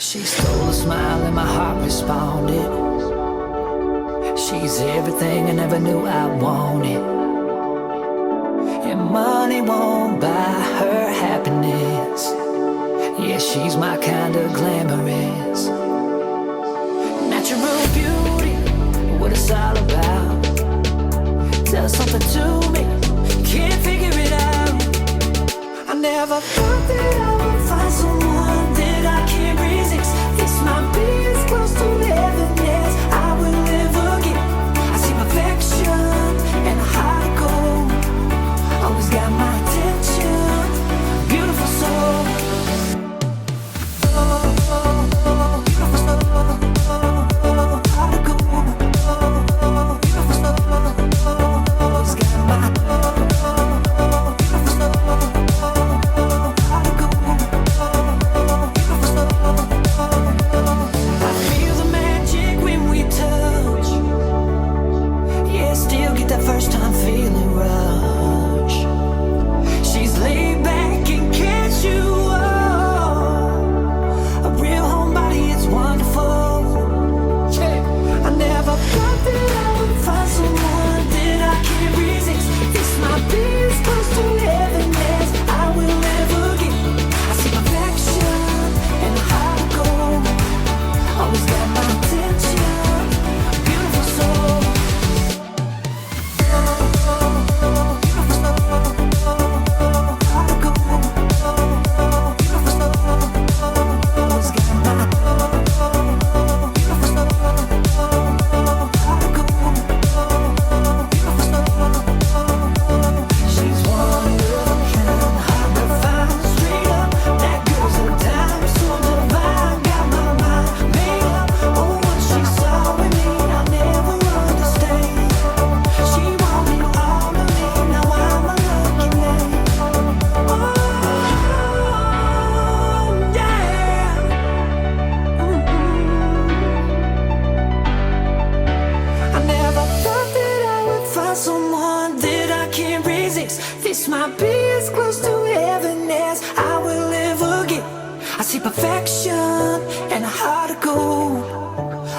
She stole a smile and my heart responded. She's everything I never knew I wanted. And money won't buy her happiness. Yeah, she's my kind of glamorous. Natural beauty, what it's all about. Tell something to me, can't figure it out. I never thought that I would find someone that I can't resist. This might be as close to heaven as I will ever get. I see perfection and a heart of gold. Always got my attention, beautiful soul.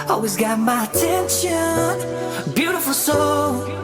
Always got my attention, beautiful soul.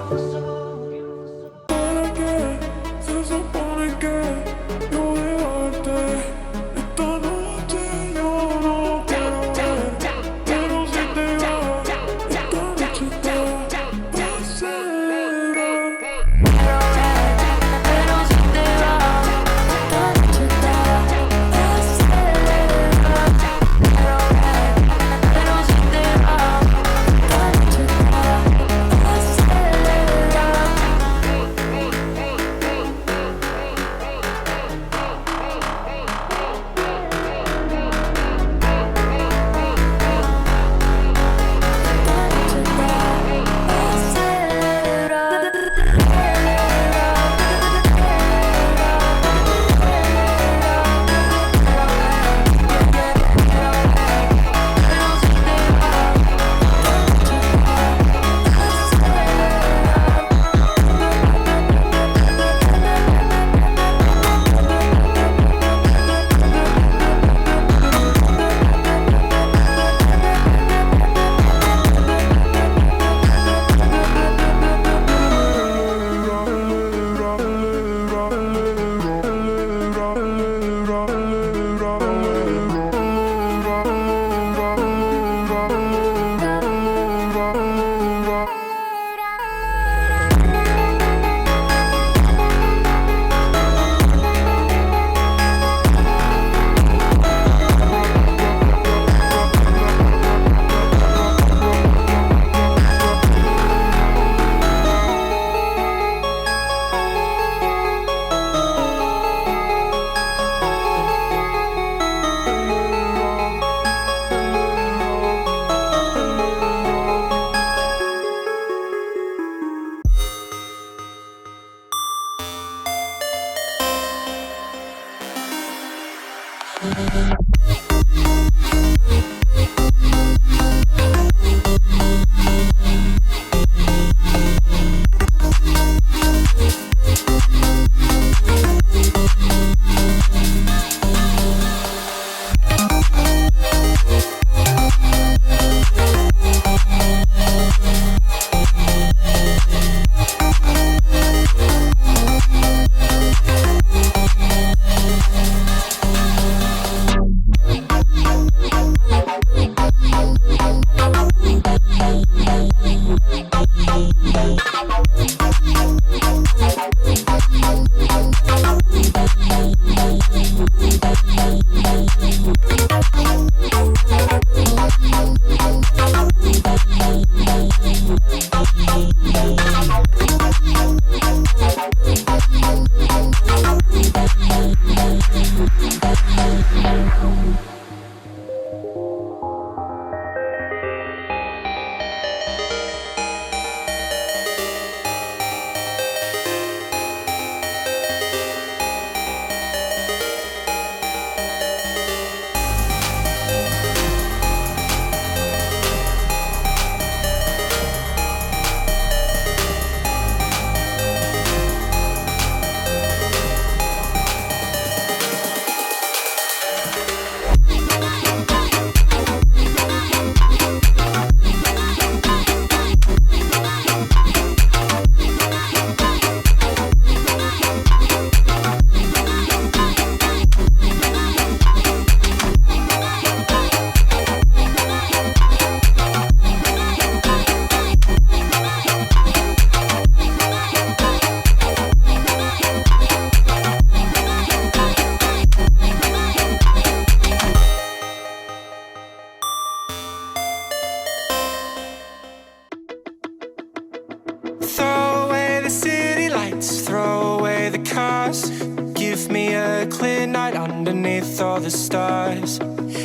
the stars.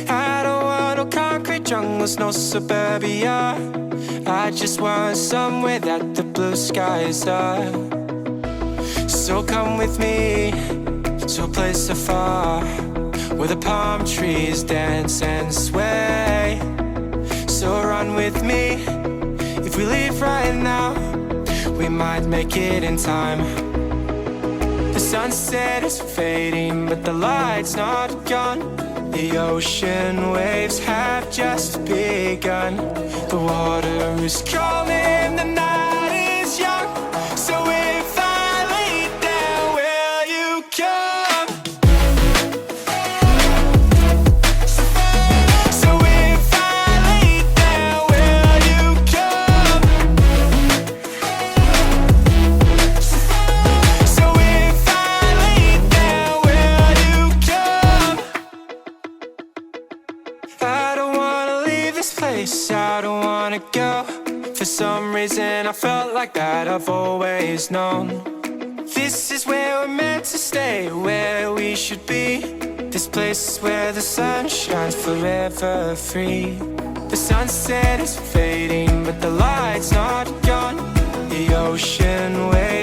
I don't want no concrete jungles, no suburbia. I just want somewhere that the blue skies are. So come with me to a place afar, where the palm trees dance and sway. So run with me. If we leave right now, we might make it in time. The sunset is fading, but the light's not gone. The ocean waves have just begun. The water is calling, the night is young. So if I lay down, will you come? So if I lay down, will you come? So if I lay down, will you come? I don't wanna leave this place, I don't wanna go. For some reason I felt like that I've always known. This is where we're meant to stay, where we should be. This place is where the sun shines forever free. The sunset is fading, but the light's not gone. The ocean waves